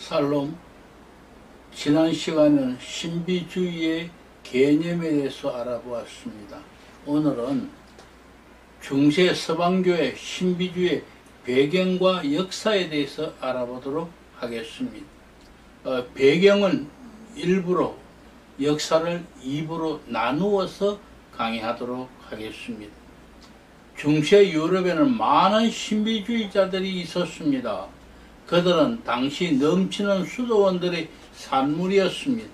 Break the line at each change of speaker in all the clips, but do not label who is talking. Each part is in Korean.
살롬. 지난 시간에는 신비주의의 개념에 대해서 알아보았습니다. 오늘은 중세 서방교회 신비주의의 배경과 역사에 대해서 알아보도록 하겠습니다. 배경은 1부로, 역사를 2부로 나누어서 강의하도록 하겠습니다. 중세 유럽에는 많은 신비주의자들이 있었습니다. 그들은 당시 넘치는 수도원들의 산물이었습니다.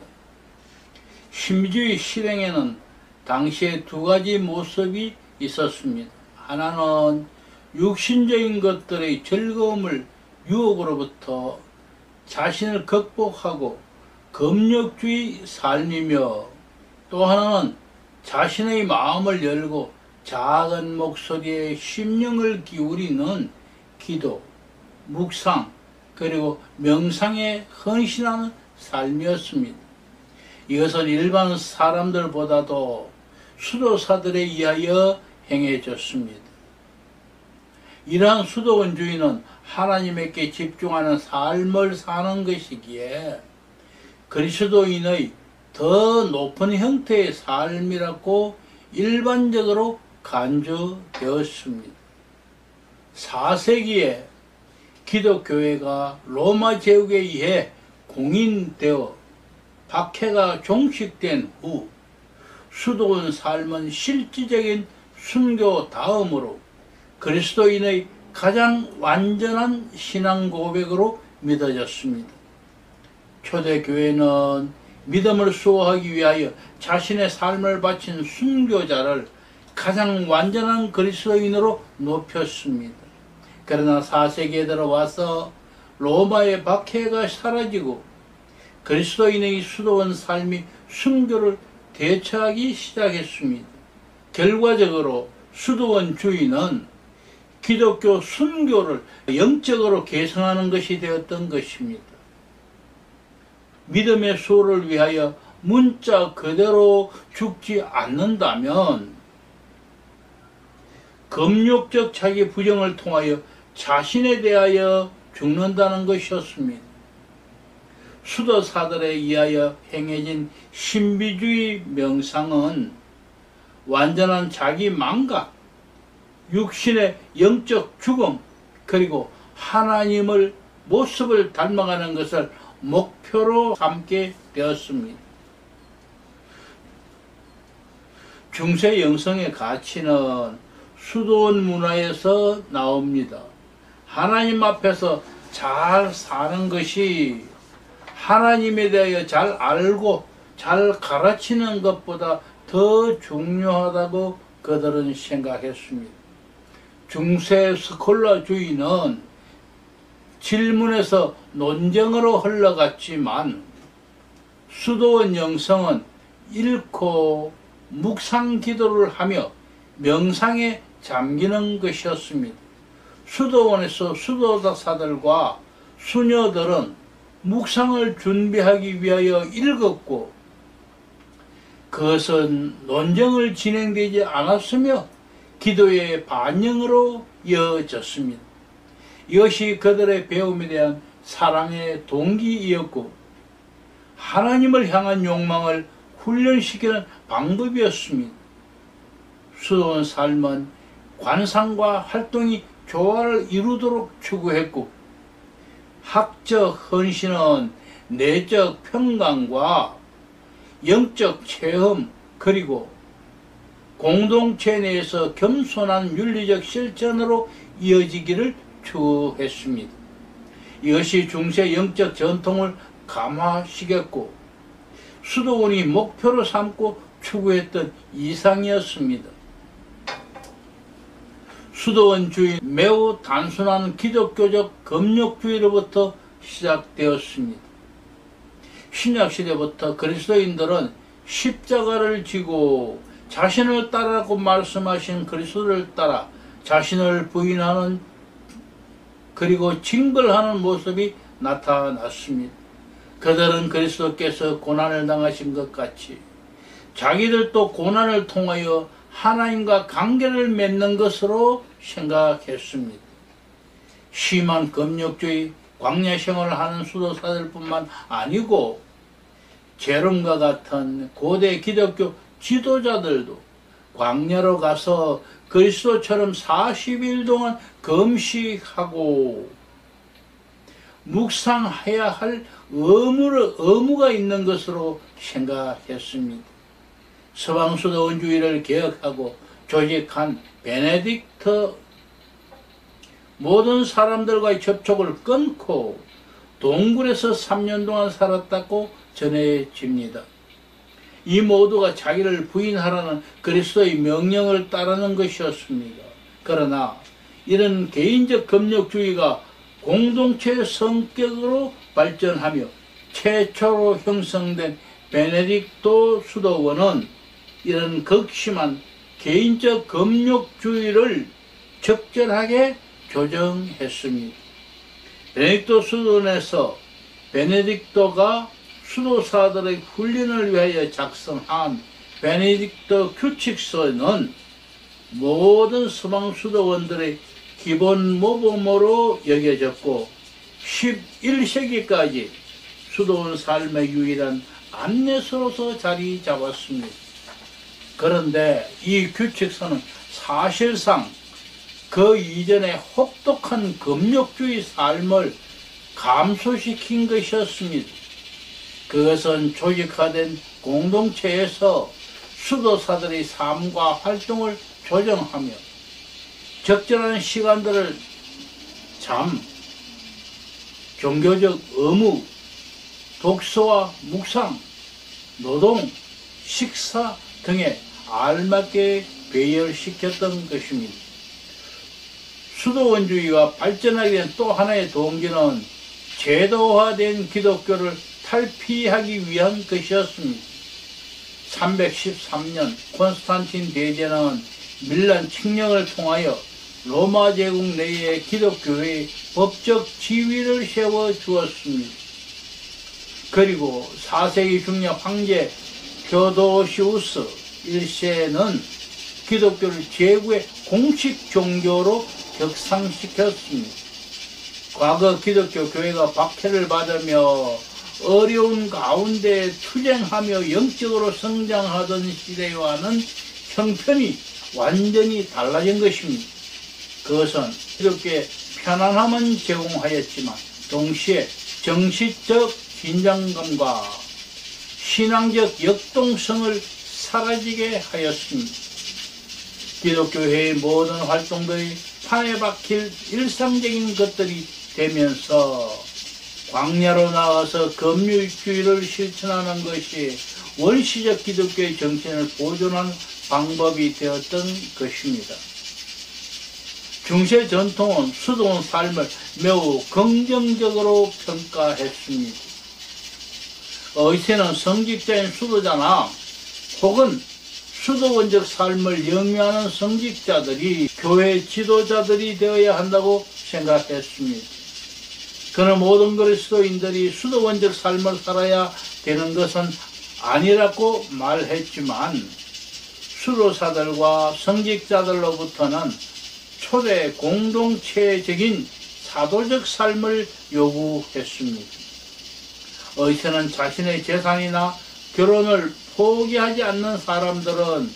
신비주의 실행에는 당시에 두 가지 모습이 있었습니다. 하나는 육신적인 것들의 즐거움을 유혹으로부터 자신을 극복하고 금욕주의 삶이며, 또 하나는 자신의 마음을 열고 작은 목소리에 심령을 기울이는 기도, 묵상, 그리고 명상에 헌신하는 삶이었습니다. 이것은 일반 사람들보다도 수도사들에 의하여 행해졌습니다. 이러한 수도원주의는 하나님께 집중하는 삶을 사는 것이기에 그리스도인의 더 높은 형태의 삶이라고 일반적으로 간주되었습니다. 4세기에 기독교회가 로마 제국에 의해 공인되어 박해가 종식된 후 수도원 삶은 실질적인 순교 다음으로 그리스도인의 가장 완전한 신앙 고백으로 믿어졌습니다. 초대교회는 믿음을 수호하기 위하여 자신의 삶을 바친 순교자를 가장 완전한 그리스도인으로 높였습니다. 그러나 4세기에 들어와서 로마의 박해가 사라지고 그리스도인의 수도원 삶이 순교를 대처하기 시작했습니다. 결과적으로 수도원주의는 기독교 순교를 영적으로 개성하는 것이 되었던 것입니다. 믿음의 수호를 위하여 문자 그대로 죽지 않는다면 금욕적 자기 부정을 통하여 자신에 대하여 죽는다는 것이었습니다. 수도사들에 의하여 행해진 신비주의 명상은 완전한 자기 망각, 육신의 영적 죽음, 그리고 하나님을 모습을 닮아가는 것을 목표로 삼게 되었습니다. 중세 영성의 가치는 수도원 문화에서 나옵니다. 하나님 앞에서 잘 사는 것이 하나님에 대하여 잘 알고 잘 가르치는 것보다 더 중요하다고 그들은 생각했습니다. 중세 스콜라주의는 질문에서 논쟁으로 흘러갔지만 수도원 영성은 읽고 묵상 기도를 하며 명상에 잠기는 것이었습니다. 수도원에서 수도사들과 수녀들은 묵상을 준비하기 위하여 읽었고 그것은 논쟁을 진행되지 않았으며 기도의 반영으로 이어졌습니다. 이것이 그들의 배움에 대한 사랑의 동기이었고 하나님을 향한 욕망을 훈련시키는 방법이었습니다. 수도원 삶은 관상과 활동이 조화를 이루도록 추구했고 학적 헌신은 내적 평강과 영적 체험, 그리고 공동체 내에서 겸손한 윤리적 실천으로 이어지기를 추구했습니다. 이것이 중세 영적 전통을 감화시켰고 수도원이 목표로 삼고 추구했던 이상이었습니다. 수도원주의 매우 단순한 기독교적 금욕주의로부터 시작되었습니다. 신약시대부터 그리스도인들은 십자가를 지고 자신을 따르라고 말씀하신 그리스도를 따라 자신을 부인하는 그리고 징벌하는 모습이 나타났습니다. 그들은 그리스도께서 고난을 당하신 것 같이 자기들도 고난을 통하여 하나님과 관계를 맺는 것으로 생각했습니다. 심한 금욕주의, 광야 생활을 하는 수도사들뿐만 아니고 제롬과 같은 고대 기독교 지도자들도 광야로 가서 그리스도처럼 40일 동안 금식하고 묵상해야 할 의무가 있는 것으로 생각했습니다. 서방수도원주의를 개혁하고 조직한 베네딕트 모든 사람들과의 접촉을 끊고 동굴에서 3년 동안 살았다고 전해집니다. 이 모두가 자기를 부인하라는 그리스도의 명령을 따르는 것이었습니다. 그러나 이런 개인적 금욕주의가 공동체의 성격으로 발전하며 최초로 형성된 베네딕토 수도원은 이런 극심한 개인적 금욕주의를 적절하게 조정했습니다. 베네딕토 수도원에서 베네딕토가 수도사들의 훈련을 위하여 작성한 베네딕토 규칙서는 모든 서방 수도원들의 기본 모범으로 여겨졌고 11세기까지 수도원 삶의 유일한 안내서로서 자리 잡았습니다. 그런데 이 규칙서는 사실상 그 이전의 혹독한 금욕주의 삶을 감소시킨 것이었습니다. 그것은 조직화된 공동체에서 수도사들의 삶과 활동을 조정하며 적절한 시간들을 잠, 종교적 의무, 독서와 묵상, 노동, 식사 등에 알맞게 배열시켰던 것입니다. 수도원주의가 발전하게 된 또 하나의 동기는 제도화된 기독교를 탈피하기 위한 것이었습니다. 313년 콘스탄틴 대제는 밀란 칙령을 통하여 로마 제국 내에 기독교의 법적 지위를 세워 주었습니다. 그리고 4세기 중년 황제 펴도시우스 1세는 기독교를 제국의 공식 종교로 격상시켰습니다. 과거 기독교 교회가 박해를 받으며 어려운 가운데 투쟁하며 영적으로 성장하던 시대와는 형편이 완전히 달라진 것입니다. 그것은 기독교의 편안함은 제공하였지만 동시에 정치적 긴장감과 신앙적 역동성을 사라지게 하였습니다. 기독교회의 모든 활동들이 판에 박힐 일상적인 것들이 되면서 광야로 나가서 금욕주의를 실천하는 것이 원시적 기독교의 정신을 보존한 방법이 되었던 것입니다. 중세 전통은 수도원 삶을 매우 긍정적으로 평가했습니다. 의세는 성직자인 수도자나 혹은 수도원적 삶을 영위하는 성직자들이 교회 지도자들이 되어야 한다고 생각했습니다. 그는 모든 그리스도인들이 수도원적 삶을 살아야 되는 것은 아니라고 말했지만 수도사들과 성직자들로부터는 초대 공동체적인 사도적 삶을 요구했습니다. 의세는 자신의 재산이나 결혼을 포기하지 않는 사람들은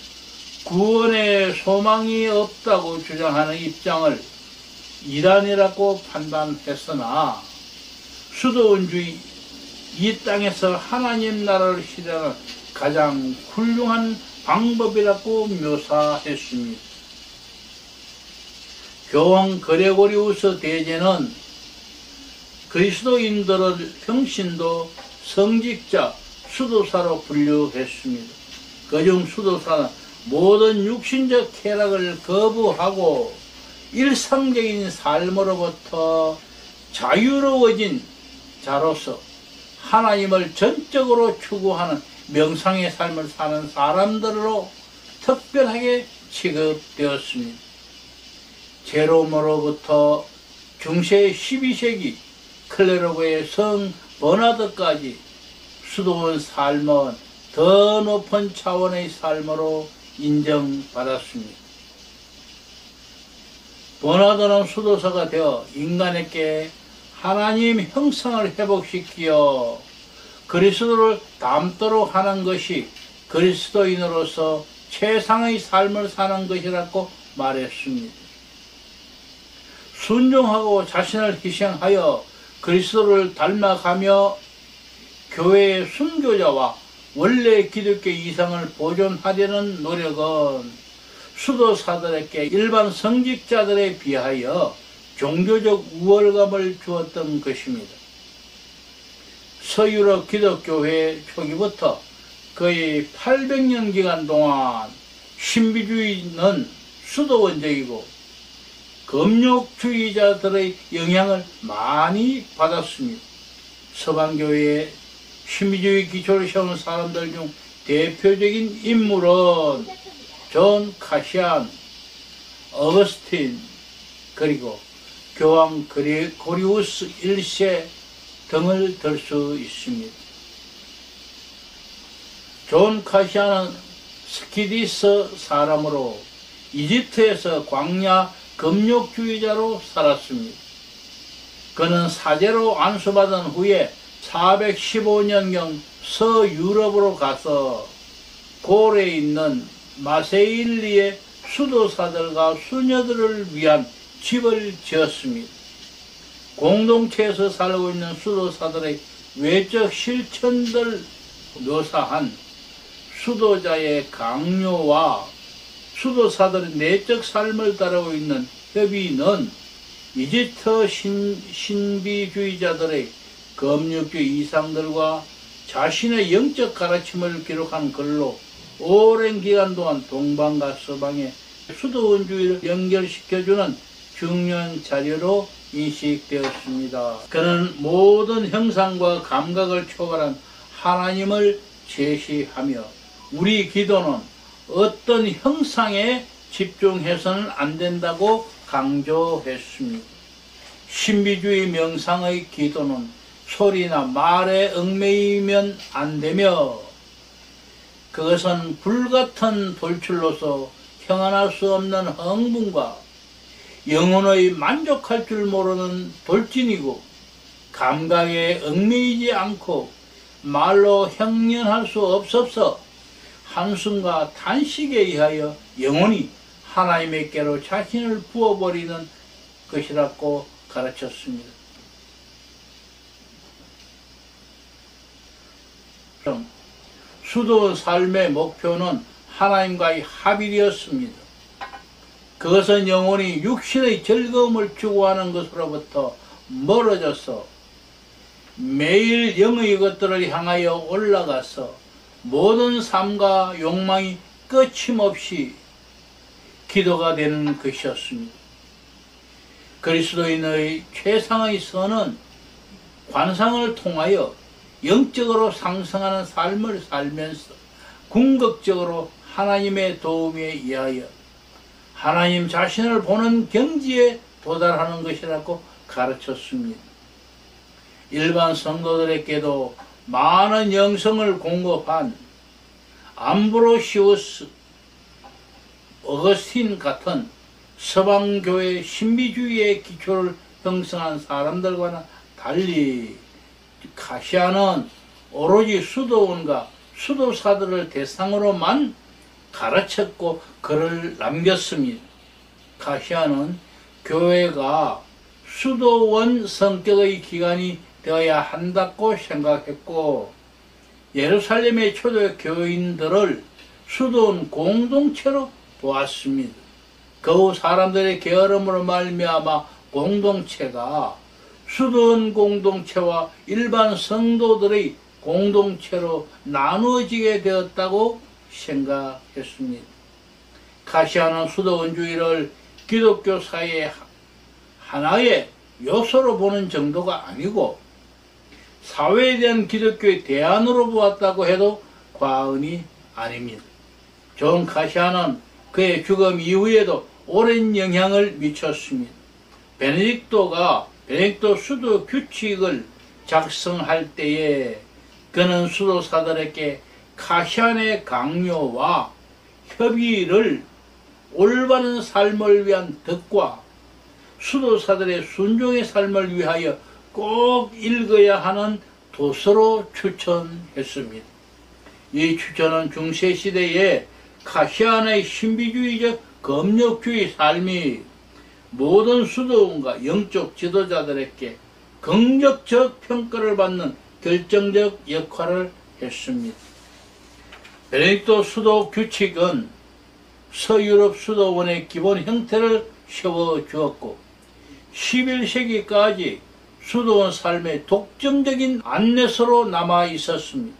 구원의 소망이 없다고 주장하는 입장을 이단이라고 판단했으나 수도원주의 이 땅에서 하나님 나라를 실현하는 가장 훌륭한 방법이라고 묘사했습니다. 교황 그레고리우스 대제는 그리스도인들을 평신도, 성직자, 수도사로 분류했습니다. 그중 수도사는 모든 육신적 쾌락을 거부하고 일상적인 삶으로부터 자유로워진 자로서 하나님을 전적으로 추구하는 명상의 삶을 사는 사람들로 특별하게 취급되었습니다. 제롬으로부터 중세 12세기 클레르고의 성 버나드까지 수도원 삶은 더 높은 차원의 삶으로 인정받았습니다. 버나드는 수도사가 되어 인간에게 하나님 형상을 회복시키어 그리스도를 닮도록 하는 것이 그리스도인으로서 최상의 삶을 사는 것이라고 말했습니다. 순종하고 자신을 희생하여 그리스도를 닮아가며 교회의 순교자와 원래 기독교 이상을 보존하려는 노력은 수도사들에게 일반 성직자들에 비하여 종교적 우월감을 주었던 것입니다. 서유럽 기독교회 초기부터 거의 800년 기간 동안 신비주의는 수도원적이고 금욕주의자들의 영향을 많이 받았습니다. 서방교회의 신비주의 기초를 세운 사람들 중 대표적인 인물은 존 카시안, 어거스틴, 그리고 교황 그리고리우스 1세 등을 들 수 있습니다. 존 카시안은 스키디스 사람으로 이집트에서 광야 금욕주의자로 살았습니다. 그는 사제로 안수받은 후에 415년경 서유럽으로 가서 고레에 있는 마세일리의 수도사들과 수녀들을 위한 집을 지었습니다. 공동체에서 살고 있는 수도사들의 외적 실천들 묘사한 수도자의 강요와 수도사들의 내적 삶을 따르고 있는 협의는 이집트 신비주의자들의 금욕주의 이상들과 자신의 영적 가르침을 기록한 글로 오랜 기간 동안 동방과 서방의 수도원주의를 연결시켜주는 중요한 자료로 인식되었습니다. 그는 모든 형상과 감각을 초월한 하나님을 제시하며 우리 기도는 어떤 형상에 집중해서는 안 된다고 강조했습니다. 신비주의 명상의 기도는 소리나 말에 얽매이면 안 되며 그것은 불같은 돌출로서 형언할 수 없는 흥분과 영혼의 만족할 줄 모르는 돌진이고 감각에 얽매이지 않고 말로 형연할 수 없어서 한숨과 탄식에 의하여 영혼이 하나님께로 자신을 부어버리는 것이라고 가르쳤습니다. 수도 삶의 목표는 하나님과의 합일이었습니다. 그것은 영혼이 육신의 즐거움을 추구하는 것으로부터 멀어져서 매일 영의 것들을 향하여 올라가서 모든 삶과 욕망이 끊임없이 기도가 되는 것이었습니다. 그리스도인의 최상의 선은 관상을 통하여 영적으로 상승하는 삶을 살면서 궁극적으로 하나님의 도움에 의하여 하나님 자신을 보는 경지에 도달하는 것이라고 가르쳤습니다. 일반 성도들에게도 많은 영성을 공급한 암브로시우스, 어거스틴 같은 서방교회 신비주의의 기초를 형성한 사람들과는 달리 카시안은 오로지 수도원과 수도사들을 대상으로만 가르쳤고 글을 남겼습니다. 카시안은 교회가 수도원 성격의 기관이 되어야 한다고 생각했고 예루살렘의 초대 교인들을 수도원 공동체로 보았습니다. 그 후 사람들의 게으름으로 말미암아 공동체가 수도원 공동체와 일반 성도들의 공동체로 나누어지게 되었다고 생각했습니다. 카시안은 수도원주의를 기독교 사회의 하나의 요소로 보는 정도가 아니고 사회에 대한 기독교의 대안으로 보았다고 해도 과언이 아닙니다. 존 카시안은 그의 죽음 이후에도 오랜 영향을 미쳤습니다. 베네딕토 수도 규칙을 작성할 때에 그는 수도사들에게 카시안의 강요와 협의를 올바른 삶을 위한 덕과 수도사들의 순종의 삶을 위하여 꼭 읽어야 하는 도서로 추천했습니다. 이 추천은 중세시대에 카시안의 신비주의적 검역주의 삶이 모든 수도원과 영적 지도자들에게 긍정적 평가를 받는 결정적 역할을 했습니다. 베네딕토 수도 규칙은 서유럽 수도원의 기본 형태를 세워주었고 11세기까지 수도원 삶의 독점적인 안내서로 남아 있었습니다.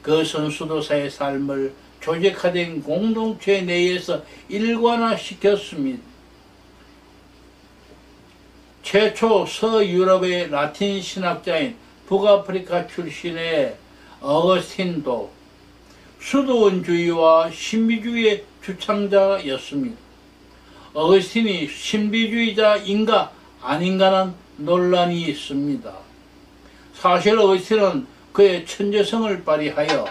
그것은 수도사의 삶을 조직화된 공동체 내에서 일관화시켰습니다. 최초 서유럽의 라틴 신학자인 북아프리카 출신의 어거스틴도 수도원주의와 신비주의의 주창자였습니다. 어거스틴이 신비주의자인가 아닌가는 논란이 있습니다. 사실 어거스틴은 그의 천재성을 발휘하여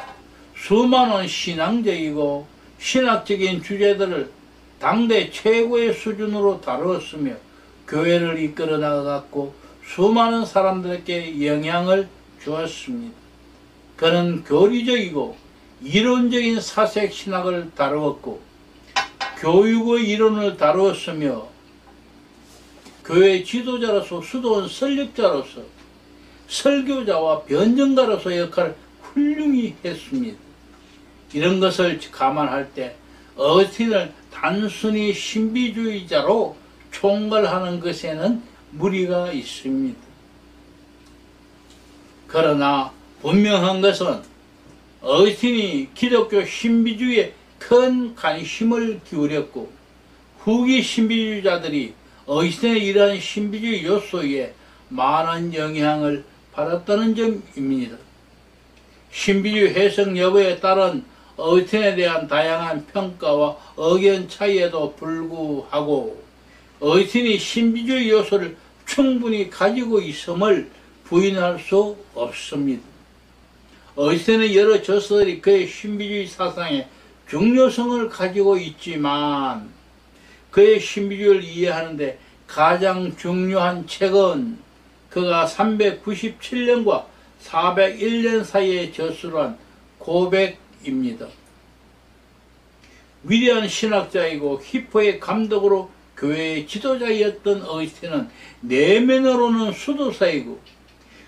수많은 신앙적이고 신학적인 주제들을 당대 최고의 수준으로 다루었으며 교회를 이끌어 나가고 수많은 사람들에게 영향을 주었습니다. 그는 교리적이고 이론적인 사색 신학을 다루었고 교육의 이론을 다루었으며 교회 지도자로서 수도원 설립자로서 설교자와 변증가로서 역할을 훌륭히 했습니다. 이런 것을 감안할 때 어거스틴을 단순히 신비주의자로 총괄하는 것에는 무리가 있습니다. 그러나 분명한 것은 어거스틴이 기독교 신비주의에 큰 관심을 기울였고 후기 신비주의자들이 어거스틴의 이러한 신비주의 요소에 많은 영향을 받았다는 점입니다. 신비주의 해석 여부에 따른 어거스틴에 대한 다양한 평가와 의견 차이에도 불구하고 어거스틴이 신비주의 요소를 충분히 가지고 있음을 부인할 수 없습니다. 어거스틴의 여러 저서들이 그의 신비주의 사상에 중요성을 가지고 있지만 그의 신비주의를 이해하는데 가장 중요한 책은 그가 397년과 401년 사이에 저술한 고백입니다. 위대한 신학자이고 히포의 감독으로 교회의 지도자였던 어거스틴은 내면으로는 수도사이고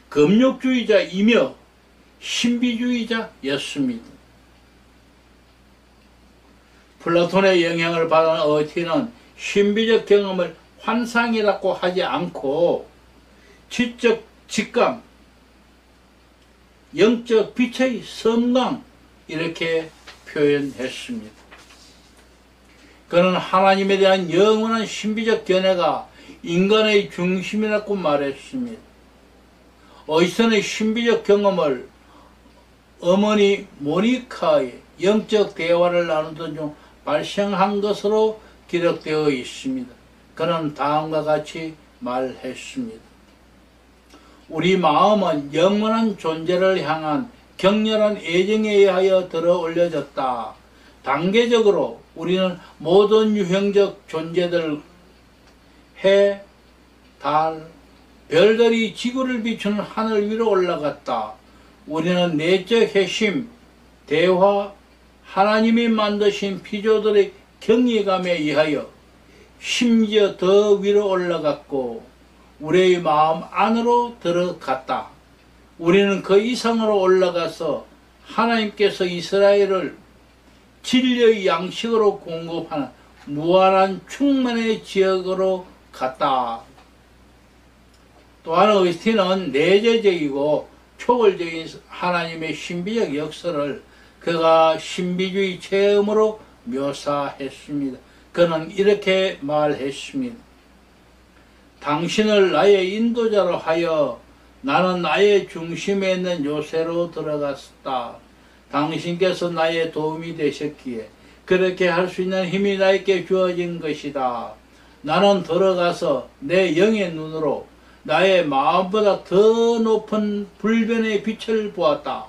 금욕주의자이며 신비주의자였습니다. 플라톤의 영향을 받은 어거스틴은 신비적 경험을 환상이라고 하지 않고 지적 직감, 영적 빛의 섬광 이렇게 표현했습니다. 그는 하나님에 대한 영원한 신비적 견해가 인간의 중심이라고 말했습니다. 어거스틴의 신비적 경험을 어머니 모니카의 영적 대화를 나누던 중 발생한 것으로 기록되어 있습니다. 그는 다음과 같이 말했습니다. 우리 마음은 영원한 존재를 향한 격렬한 애정에 의하여 들어 올려졌다. 단계적으로 우리는 모든 유형적 존재들, 해, 달, 별들이 지구를 비추는 하늘 위로 올라갔다. 우리는 내적 핵심, 대화, 하나님이 만드신 피조들의 경외감에 의하여 심지어 더 위로 올라갔고 우리의 마음 안으로 들어갔다. 우리는 그 이상으로 올라가서 하나님께서 이스라엘을 진리의 양식으로 공급하는 무한한 충만의 지역으로 갔다. 또한 어거스틴은 내재적이고 초월적인 하나님의 신비적 역사를 그가 신비주의 체험으로 묘사했습니다. 그는 이렇게 말했습니다. 당신을 나의 인도자로 하여 나는 나의 중심에 있는 요새로 들어갔다. 당신께서 나의 도움이 되셨기에 그렇게 할 수 있는 힘이 나에게 주어진 것이다. 나는 들어가서 내 영의 눈으로 나의 마음보다 더 높은 불변의 빛을 보았다.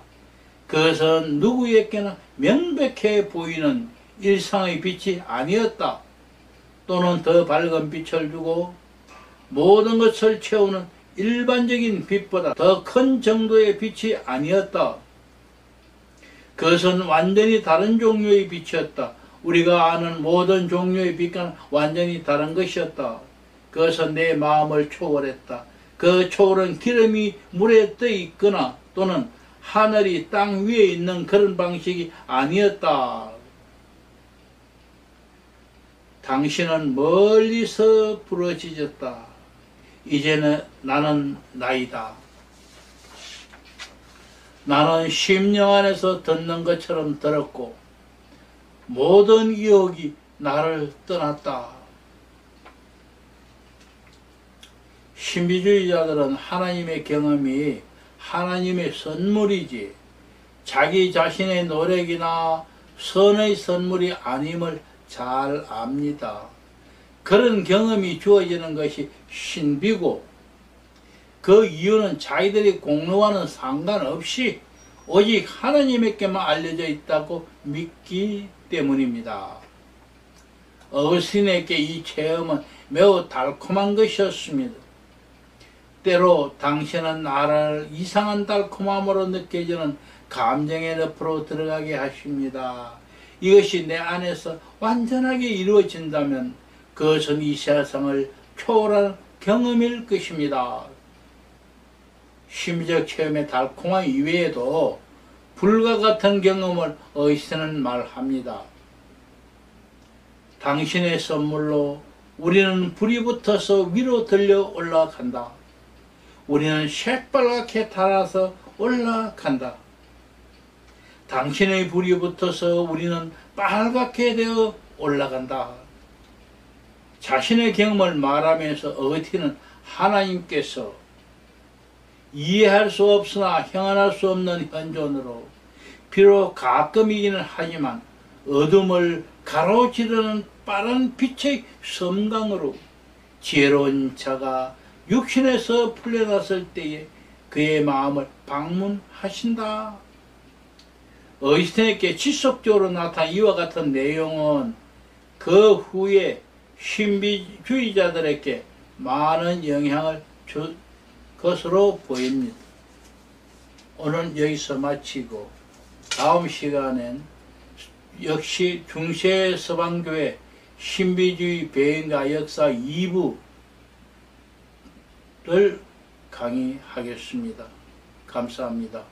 그것은 누구에게나 명백해 보이는 일상의 빛이 아니었다. 또는 더 밝은 빛을 주고 모든 것을 채우는 일반적인 빛보다 더 큰 정도의 빛이 아니었다. 그것은 완전히 다른 종류의 빛이었다. 우리가 아는 모든 종류의 빛과는 완전히 다른 것이었다. 그것은 내 마음을 초월했다. 그 초월은 기름이 물에 떠 있거나 또는 하늘이 땅 위에 있는 그런 방식이 아니었다. 당신은 멀리서 부러지졌다. 이제는 나는 나이다. 나는 심령 안에서 듣는 것처럼 들었고 모든 유혹이 나를 떠났다. 신비주의자들은 하나님의 경험이 하나님의 선물이지 자기 자신의 노력이나 선의 선물이 아님을 잘 압니다. 그런 경험이 주어지는 것이 신비고 그 이유는 자기들의 공로와는 상관없이 오직 하나님에게만 알려져 있다고 믿기 때문입니다. 어거스틴에게 이 체험은 매우 달콤한 것이었습니다. 때로 당신은 나를 이상한 달콤함으로 느껴지는 감정의 늪으로 들어가게 하십니다. 이것이 내 안에서 완전하게 이루어진다면 그것은 이 세상을 초월한 경험일 것입니다. 심리적 체험의 달콤함 이외에도 불과 같은 경험을 어거스틴은 말합니다. 당신의 선물로 우리는 불이 붙어서 위로 들려 올라간다. 우리는 새빨갛게 달아서 올라간다. 당신의 불이 붙어서 우리는 빨갛게 되어 올라간다. 자신의 경험을 말하면서 어거스틴은 하나님께서 이해할 수 없으나 형언할 수 없는 현존으로 비록 가끔이기는 하지만 어둠을 가로지르는 빠른 빛의 섬광으로 지혜로운 자가 육신에서 풀려났을 때에 그의 마음을 방문하신다. 어거스틴에게 지속적으로 나타난 이와 같은 내용은 그 후에 신비주의자들에게 많은 영향을 줄 것으로 보입니다. 오늘 여기서 마치고 다음 시간엔 역시 중세 서방교회 신비주의 배인과 역사 2부를 강의하겠습니다. 감사합니다.